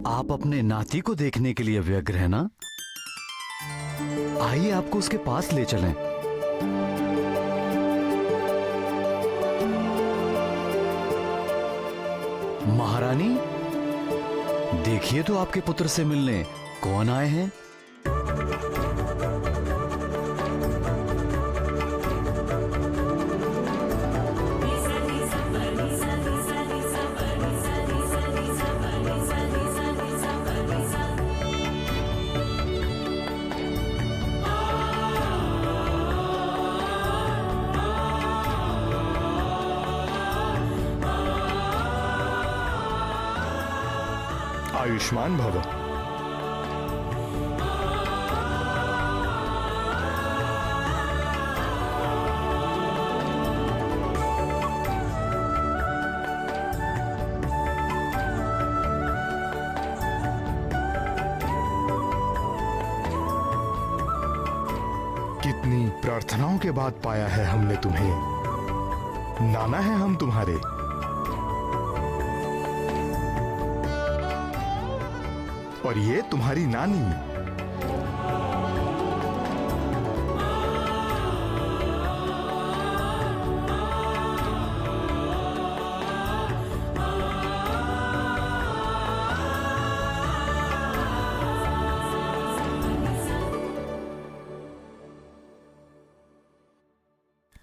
आप अपने नाती को देखने के लिए व्यग्र हैं ना? आइए आपको उसके पास ले चलें। महारानी, देखिए तो आपके पुत्र से मिलने कौन आए हैं। आयुष्मान भव। कितनी प्रार्थनाओं के बाद पाया है हमने तुम्हें। नाना है हम तुम्हारे। और ये तुम्हारी नानी।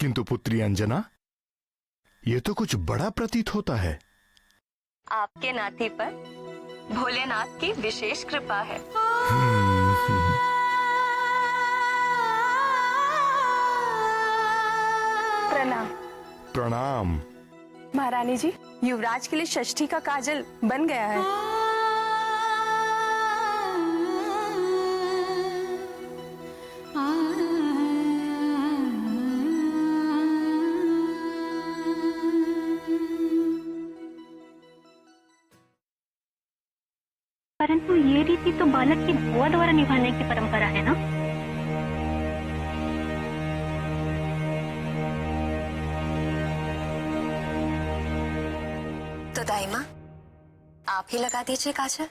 किंतु पुत्री अंजना, ये तो कुछ बड़ा प्रतीत होता है। आपके नाती पर भोलेनाथ की विशेष कृपा है। प्रणाम। प्रणाम। महारानी जी, युवराज के लिए षष्ठी का काजल बन गया है। परंतु ये रीति तो बालक की बुआ द्वारा निभाने की परंपरा है ना? तो दाइमा, आप ही लगा दीजिए काजल।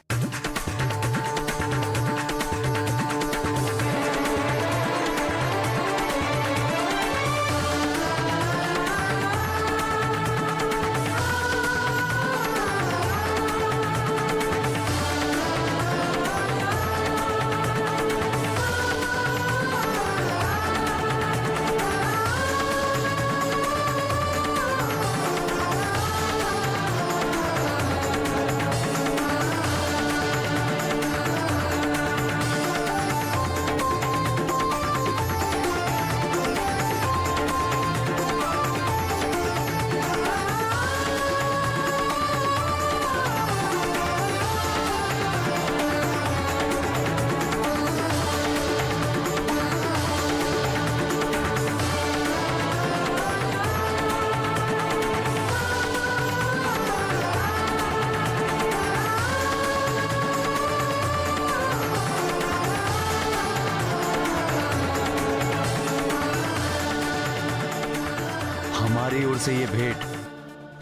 हमारी ओर से ये भेंट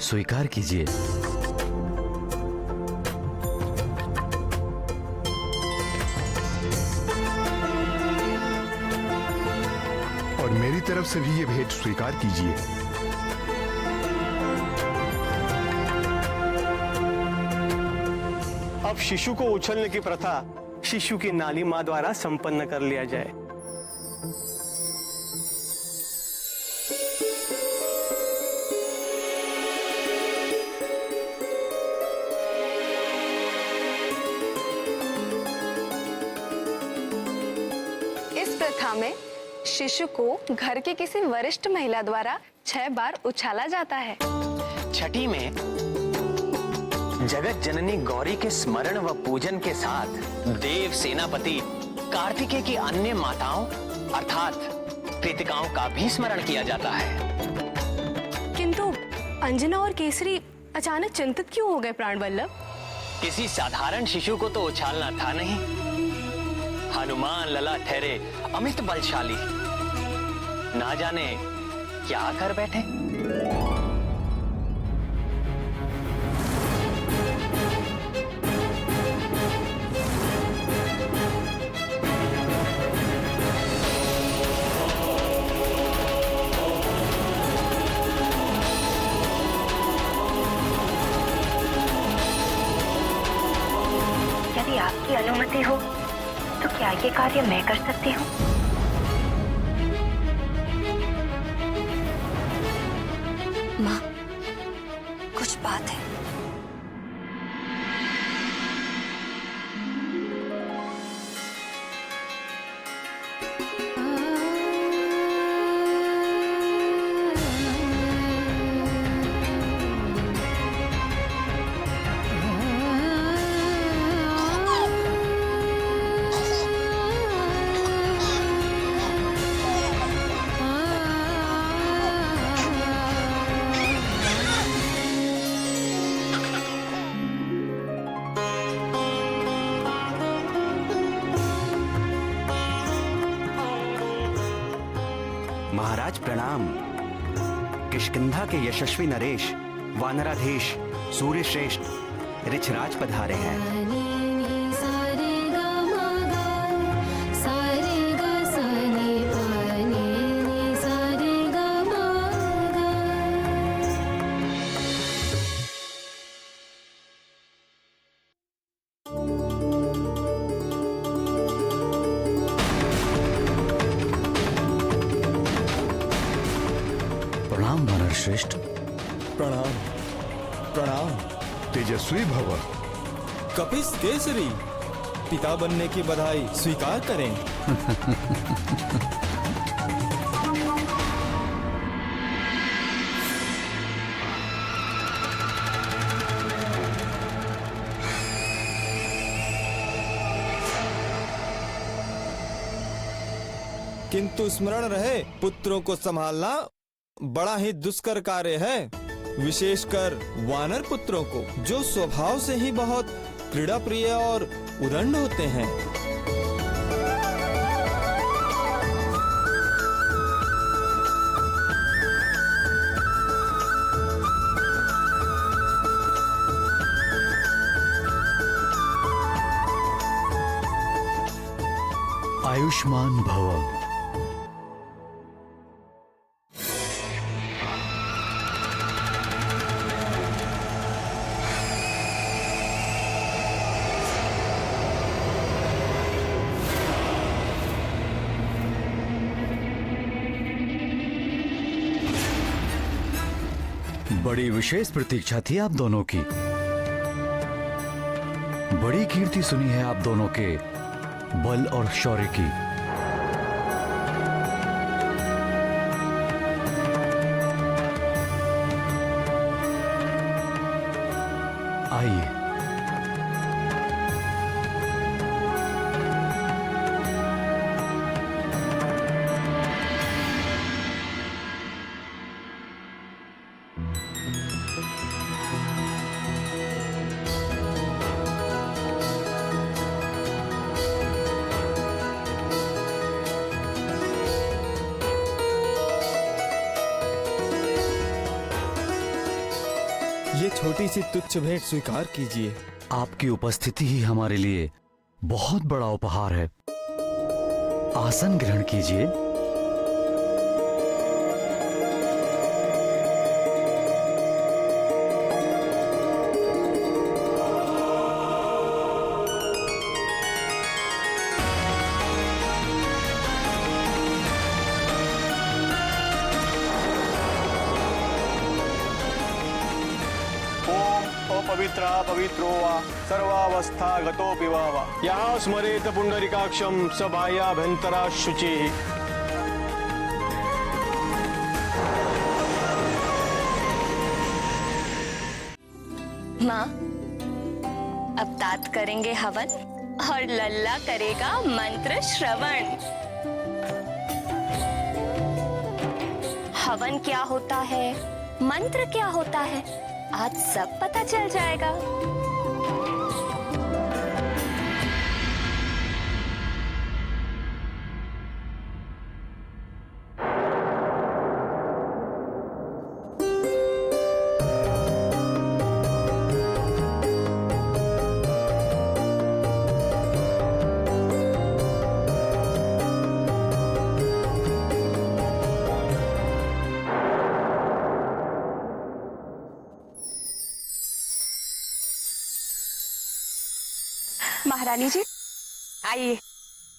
स्वीकार कीजिए। और मेरी तरफ से भी ये भेंट स्वीकार कीजिए। अब शिशु को उछलने की प्रथा शिशु की नानी मां द्वारा संपन्न कर लिया जाए। इस प्रथा में शिशु को घर की किसी वरिष्ठ महिला द्वारा 6 बार उछाला जाता है। छठी में जगत जननी गौरी के स्मरण व पूजन के साथ देव सेनापति कार्तिकेय की अन्य माताओं अर्थात कृतिकाओं का भी स्मरण किया जाता है। किंतु अंजना और केसरी अचानक चिंतित क्यों हो गए प्राणवल्लभ? किसी साधारण शिशु को तो उछालना था नहीं। हनुमान लला ठहरे अमित बलशाली, ना जाने क्या कर बैठे। आपकी अनुमति हो तो क्या ये कार्य मैं कर सकती हूँ? माँ, कुछ बात है। महाराज प्रणाम। किष्किंधा के यशस्वी नरेश वानराधीश सूर्य श्रेष्ठ ऋछराज पधारे हैं। प्रणाम वानर श्रेष्ठ। प्रणाम प्रणाम। तेजस्वी भव। कपिस केसरी पिता बनने की बधाई स्वीकार करें। किंतु स्मरण रहे, पुत्रों को संभालना बड़ा ही दुष्कर कार्य है, विशेषकर वानर पुत्रों को, जो स्वभाव से ही बहुत क्रीड़ा प्रिय और उदंड होते हैं। आयुष्मान भव। बड़ी विशेष प्रतीक्षा थी आप दोनों की। बड़ी कीर्ति सुनी है आप दोनों के बल और शौर्य की। आइए। ये छोटी सी तुच्छ भेंट स्वीकार कीजिए। आपकी उपस्थिति ही हमारे लिए बहुत बड़ा उपहार है। आसन ग्रहण कीजिए। पवित्रा पवित्रो वा सर्वावस्था गतोऽपि वा यहाँ स्मरेत पुंडरीकाक्षं स बाह्याभ्यन्तरा शुचिः। माँ, अब तात करेंगे हवन और लल्ला करेगा मंत्र श्रवण। हवन क्या होता है, मंत्र क्या होता है, आज सब पता चल जाएगा। महारानी जी आइए।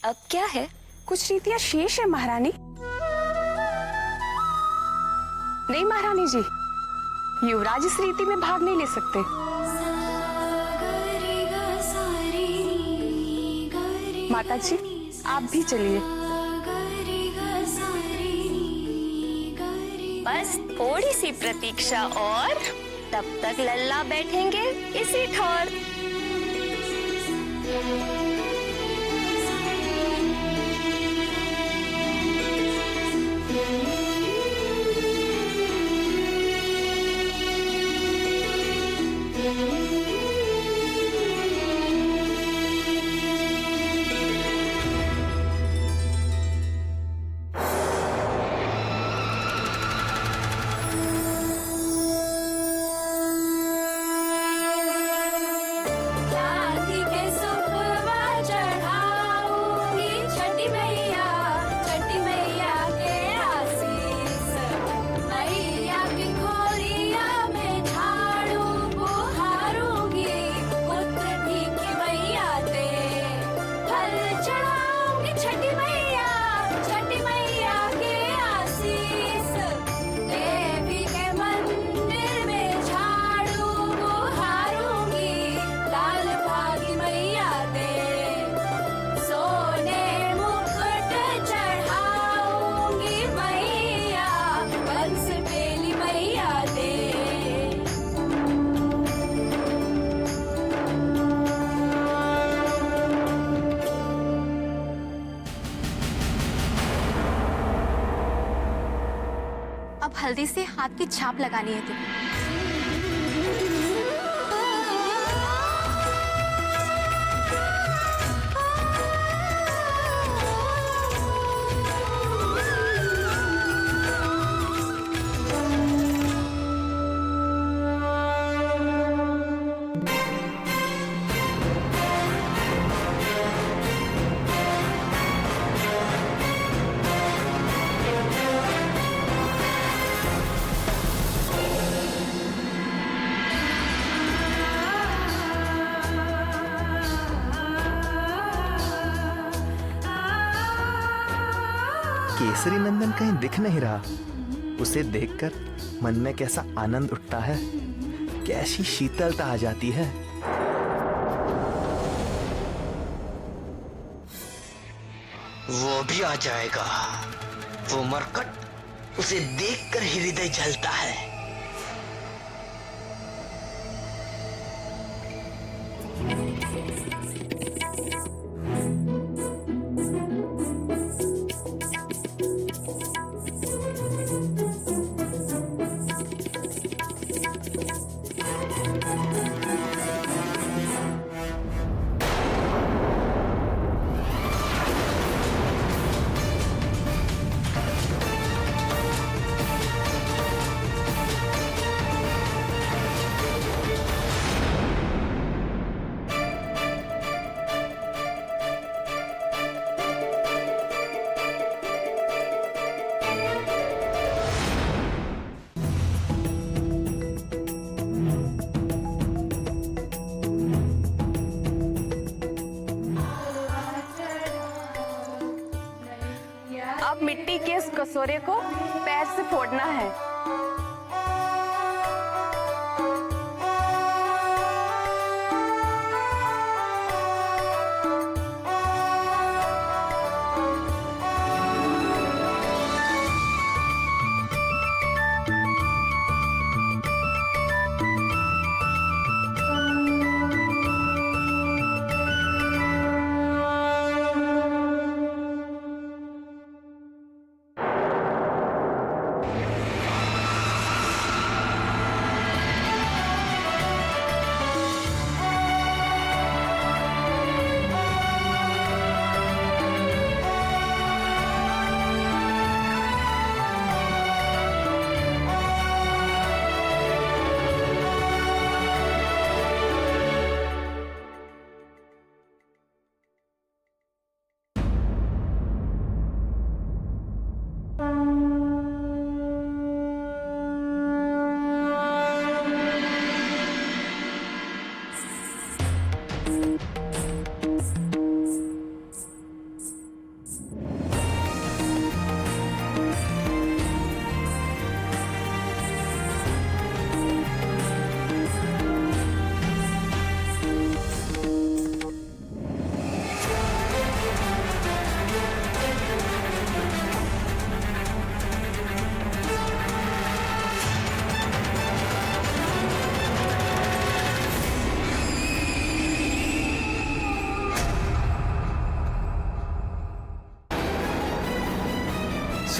अब क्या है? कुछ रीतियां शेष है महारानी। नहीं महारानी जी, युवराज इस रीति में भाग नहीं ले सकते। माता जी आप भी चलिए। बस थोड़ी सी प्रतीक्षा और तब तक लल्ला बैठेंगे इसी ठौर। अब हल्दी से हाथ की छाप लगानी है तुम्हें। केसरी नंदन कहीं दिख नहीं रहा। उसे देखकर मन में कैसा आनंद उठता है, कैसी शीतलता आ जाती है। वो भी आ जाएगा। वो मरकट, उसे देखकर ही हृदय जलता है। अब मिट्टी के इस कटोरे को पैर से फोड़ना है।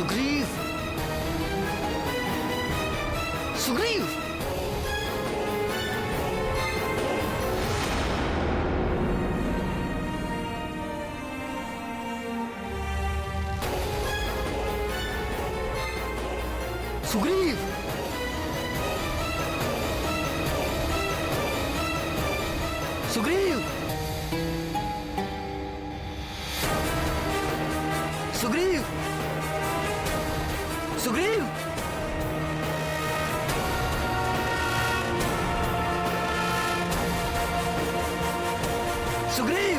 सुग्रीव, सुग्रीव, सुग्रीव, सुग्रीव, सुग्रीव, सुग्रीव, सुग्रीव।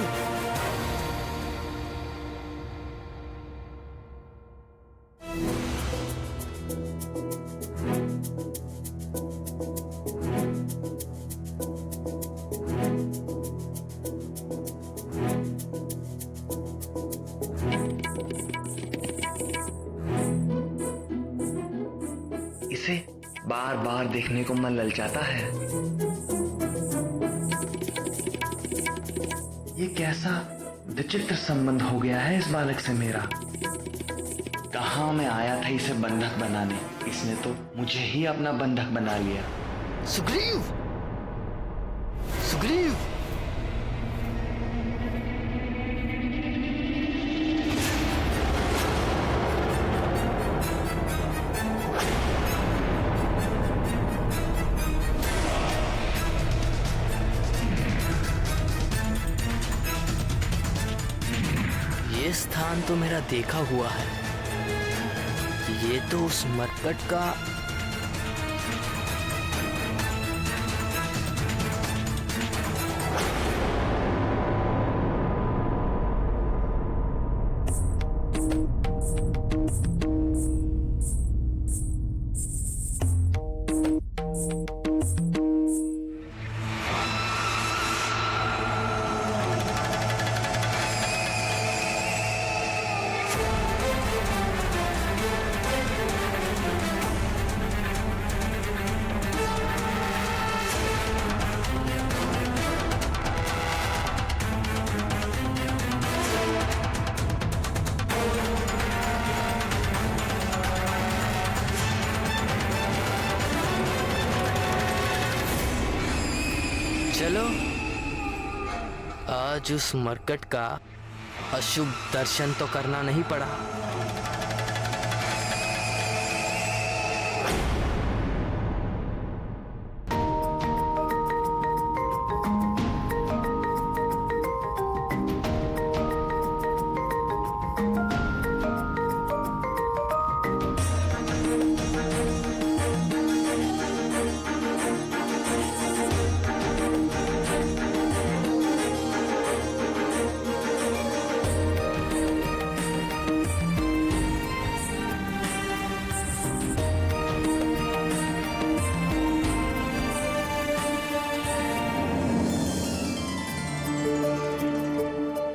इसे बार बार देखने को मन ललचाता है। ये कैसा विचित्र संबंध हो गया है इस बालक से मेरा। कहाँ मैं आया था इसे बंधक बनाने, इसने तो मुझे ही अपना बंधक बना लिया। सुग्रीव, सुग्रीव, ये स्थान तो मेरा देखा हुआ है। ये तो उस मरकट का चलो आज उस मरकट का अशुभ दर्शन तो करना नहीं पड़ा।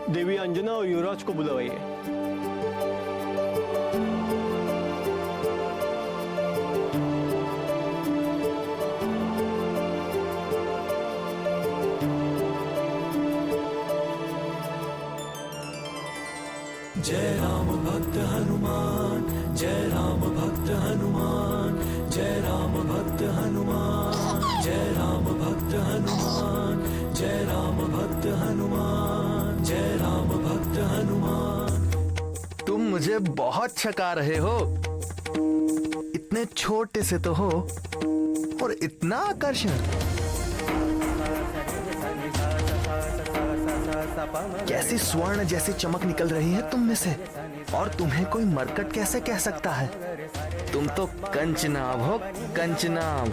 देवी अंजना और युवराज को बुलवाइए। जय राम भक्त हनुमान, जय राम भक्त हनुमान, जय राम भक्त हनुमान, जय राम भक्त हनुमान, जय राम भक्त हनुमान, जय राम भक्त हनुमान। तुम मुझे बहुत छका रहे हो। इतने छोटे से तो हो और इतना आकर्षण। कैसी स्वर्ण जैसी चमक निकल रही है तुम में से, और तुम्हें कोई मरकट कैसे कह सकता है? तुम तो कंचनाभ हो, कंचनाभ।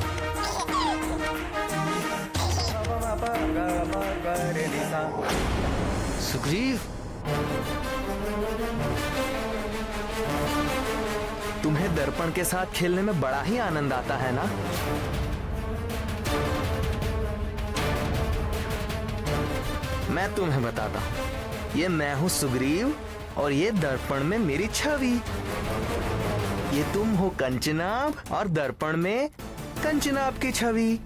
सुग्रीव, तुम्हें दर्पण के साथ खेलने में बड़ा ही आनंद आता है ना? मैं तुम्हें बताता हूँ, ये मैं हूँ सुग्रीव और ये दर्पण में मेरी छवि। ये तुम हो कंचनाभ और दर्पण में कंचनाभ की छवि।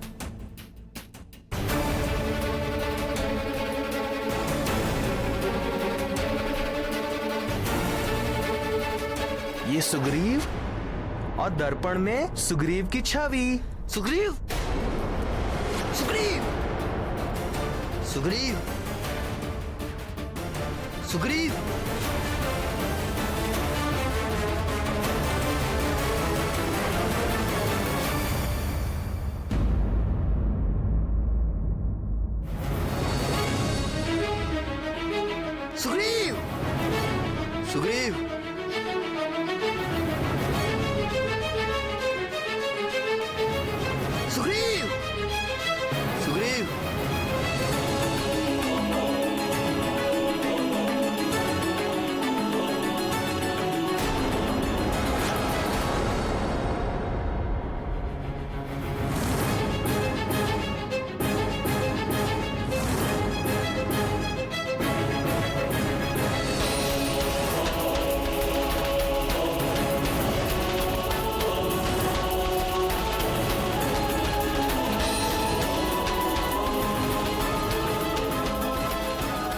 ये सुग्रीव और दर्पण में सुग्रीव की छवि। सुग्रीव, सुग्रीव, सुग्रीव, सुग्रीव। सुग्रीव, सुग्रीव, सुग्रीव, सुग्रीव।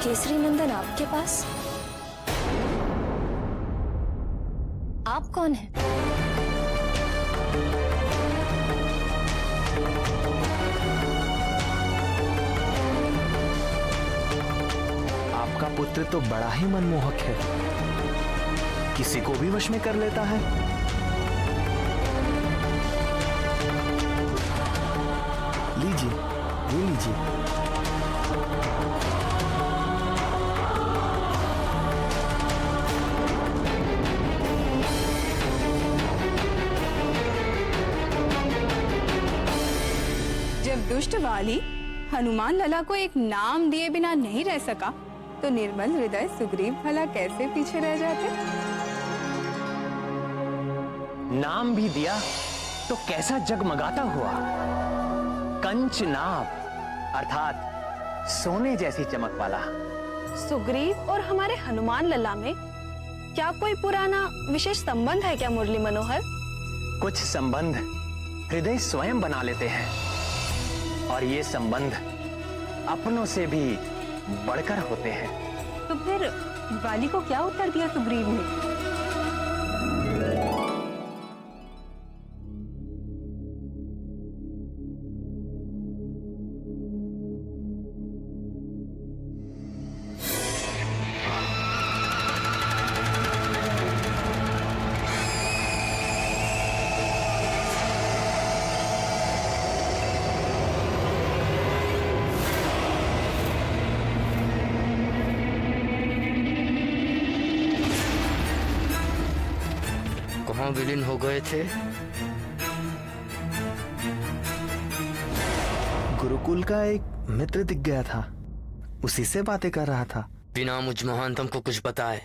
केसरी नंदन आपके पास? आप कौन हैं? आपका पुत्र तो बड़ा ही मनमोहक है, किसी को भी वश में कर लेता है। लीजिए, ये लीजिए। जब दुष्ट वाली हनुमान लला को एक नाम दिए बिना नहीं रह सका, तो निर्मल हृदय सुग्रीव भला कैसे पीछे रह जाते? नाम भी दिया तो कैसा जगमगाता हुआ, कंचनाभ अर्थात सोने जैसी चमक वाला। सुग्रीव और हमारे हनुमान लला में क्या कोई पुराना विशेष संबंध है क्या मुरली मनोहर? कुछ संबंध हृदय स्वयं बना लेते हैं, और ये संबंध अपनों से भी बढ़कर होते हैं। तो फिर वाली को क्या उत्तर दिया सुग्रीव ने? कहाँ विलीन हो गए थे? गुरुकुल का एक मित्र दिख गया था, उसी से बातें कर रहा था। बिना मुझ महानतम को कुछ बताए।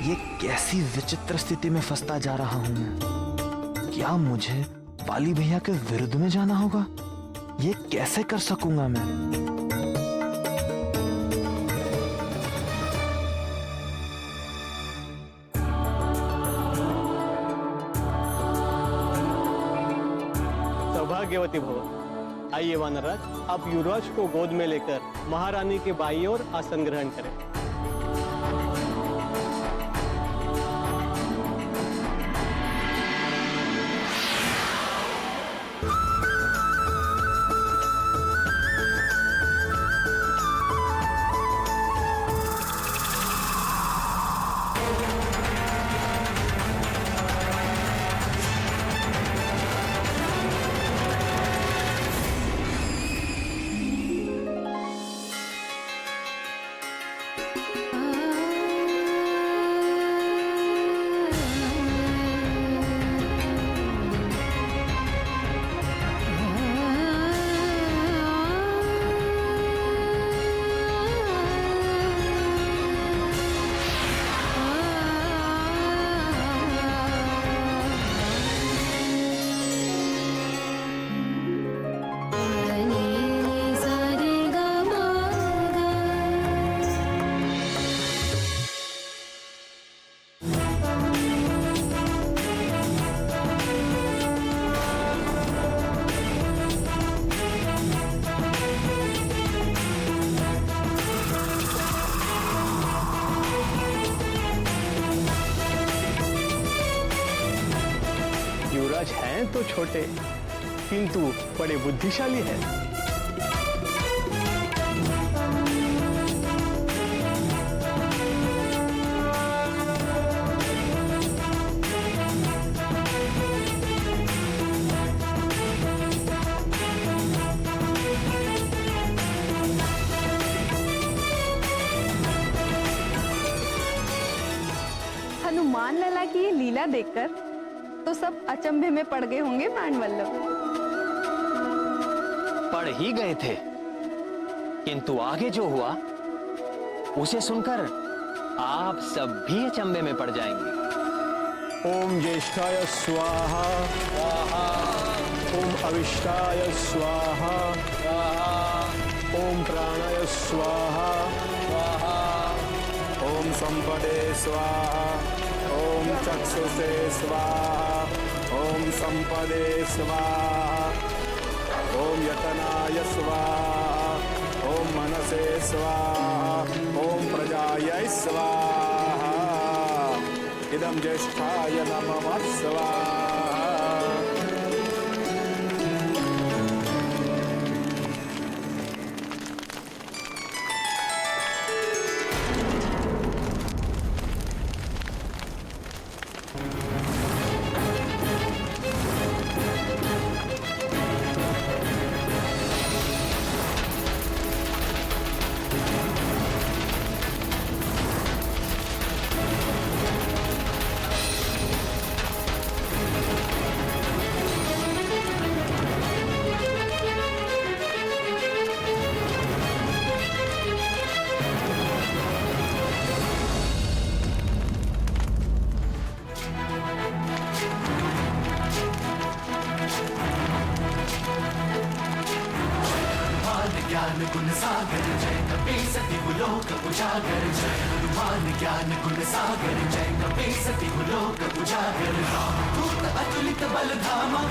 ये कैसी विचित्र स्थिति में फंसता जा रहा हूं मैं। क्या मुझे वाली भैया के विरुद्ध में जाना होगा? ये कैसे कर सकूंगा मैं? सौभाग्यवती भव। आइए वानरराज, आप युवराज को गोद में लेकर महारानी के बाईं ओर आसन ग्रहण करें। हैं तो छोटे किंतु बड़े बुद्धिशाली हैं। हनुमान लला की ये लीला देखकर तो सब अचंभे में पड़ गए होंगे बाणवल्लभ। पढ़ ही गए थे, किंतु आगे जो हुआ उसे सुनकर आप सब भी अचंभे में पड़ जाएंगे। ओम ज्येष्ठाय स्वाहा, ओम अविष्टाय स्वाहा, ओम प्राणाय स्वाहा, ओम संपदे स्वाहा, ओम चक्षुषे स्वाहा, ओम संपदे स्वाहा, ओम यतनाय स्वाहा, ओम मनसे स्वाहा, ओम प्रजाय स्वाहा, इदं ज्येष्ठाय नमः स्वाहा। ज्ञान गुण सागर जय कपीसति गुलोक उजागर, जय हनुमान ज्ञान गुण सागर जय कपीसति गुलोक उजागर। रामदूत अतुलित बल धामा,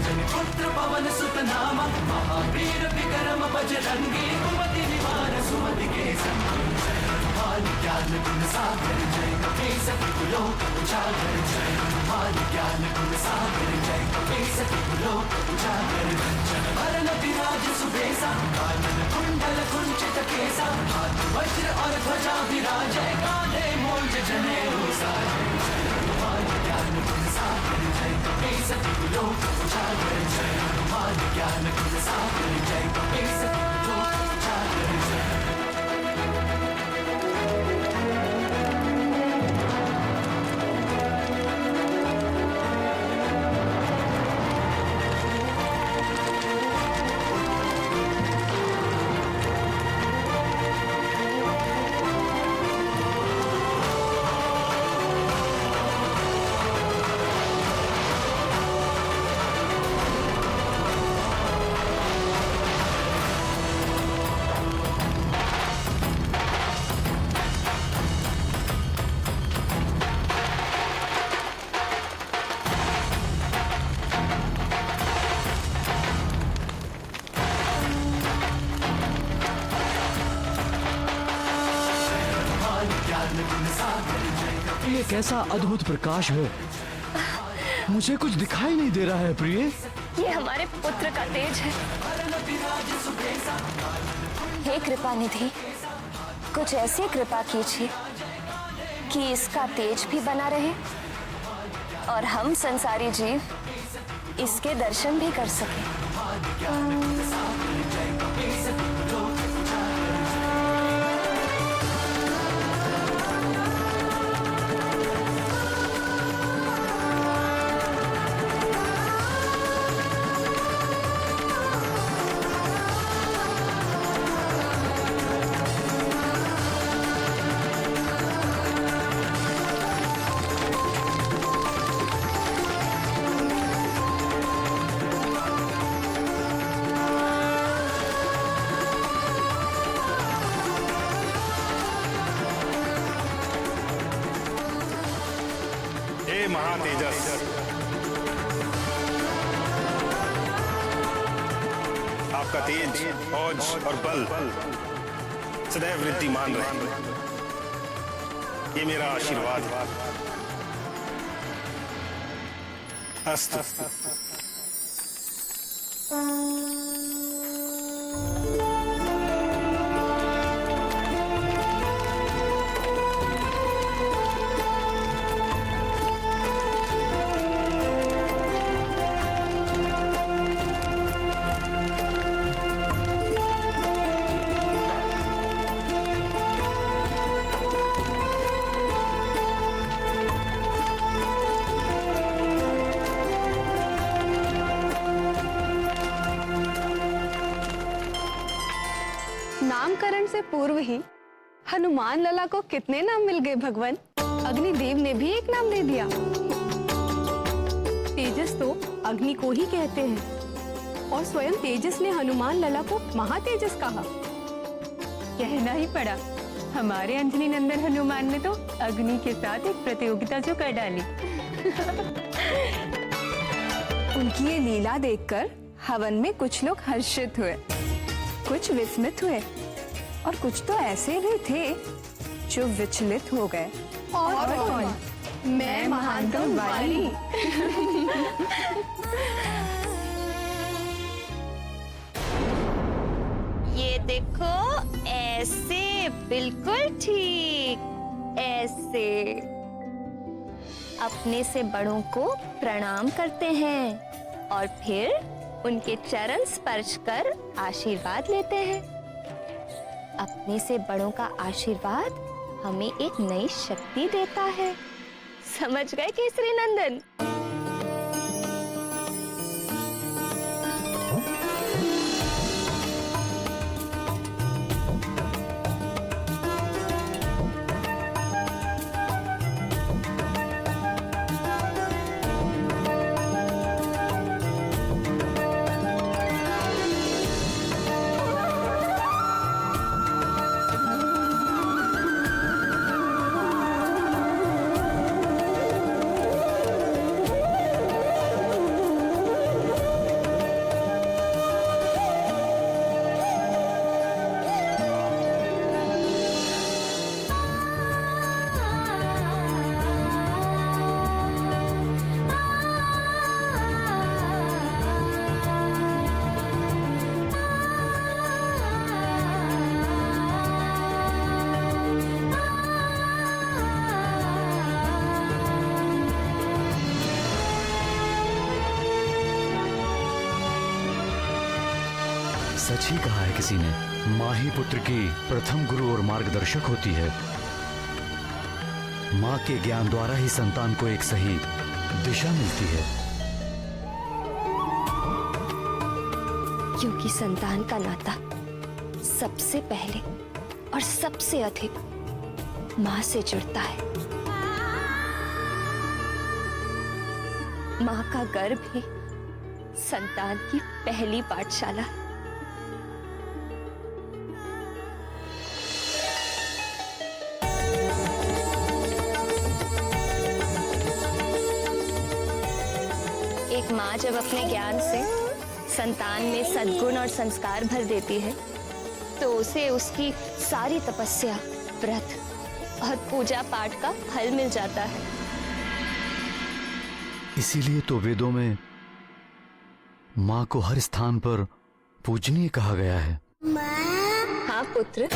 जन पुत्र पवन सुत नामा, महावीर विक्रम बजरंगी, कुमति निवार सुमति के संगी। जय हनुमान ज्ञान गुण सागर जय कपीसति गुलोक उजागर, जय हनुमान ज्ञान गुण सागर जय कपीसति गुलोक उजागर। जनवरन विराज सुबेसा, कानन कुंडल कुंचित केसा, हाथ वज्र और ध्वजा विराजै, कांधे मूंज जनेऊ साजै। जय हनुमान ज्ञान गुण सागर जय कपीसति गुलोक उजागर, जय हनुमान ज्ञान गुण सागर जय कपीसति गुलोक उजागर। ये कैसा अद्भुत प्रकाश है, मुझे कुछ दिखाई नहीं दे रहा है प्रिय। ये हमारे पुत्र का तेज है। हे कृपा निधि, कुछ ऐसी कृपा कीजिए कि इसका तेज भी बना रहे और हम संसारी जीव इसके दर्शन भी कर सके। महातेजस, आपका तेज, औज और बल सदैव वृद्धिमान रहे, ये मेरा आशीर्वाद है। अस्तु। से पूर्व ही हनुमान लला को कितने नाम मिल गए भगवान। अग्निदेव ने भी एक नाम दे दिया। तेजस तो अग्नि को ही कहते हैं और स्वयं तेजस ने हनुमान लला को महातेजस कहा। कहना ही पड़ा, हमारे अंजनी नंदन हनुमान ने तो अग्नि के साथ एक प्रतियोगिता जो कर डाली। उनकी ये लीला देखकर हवन में कुछ लोग हर्षित हुए, कुछ विस्मित हुए और कुछ तो ऐसे भी थे जो विचलित हो गए। और कौन? मैं महानतम वाली। ये देखो, ऐसे बिल्कुल ठीक, ऐसे अपने से बड़ों को प्रणाम करते हैं और फिर उनके चरण स्पर्श कर आशीर्वाद लेते हैं। अपने से बड़ों का आशीर्वाद हमें एक नई शक्ति देता है। समझ गए केसरी नंदन? सच ही कहा है किसी ने, माँ ही पुत्र की प्रथम गुरु और मार्गदर्शक होती है। माँ के ज्ञान द्वारा ही संतान को एक सही दिशा मिलती है। क्योंकि संतान का नाता सबसे पहले और सबसे अधिक माँ से जुड़ता है। माँ का गर्भ ही संतान की पहली पाठशाला है। एक माँ जब अपने ज्ञान से संतान में सद्गुण और संस्कार भर देती है तो उसे उसकी सारी तपस्या, व्रत और पूजा पाठ का फल मिल जाता है। इसीलिए तो वेदों में माँ को हर स्थान पर पूजनीय कहा गया है। हाँ पुत्र,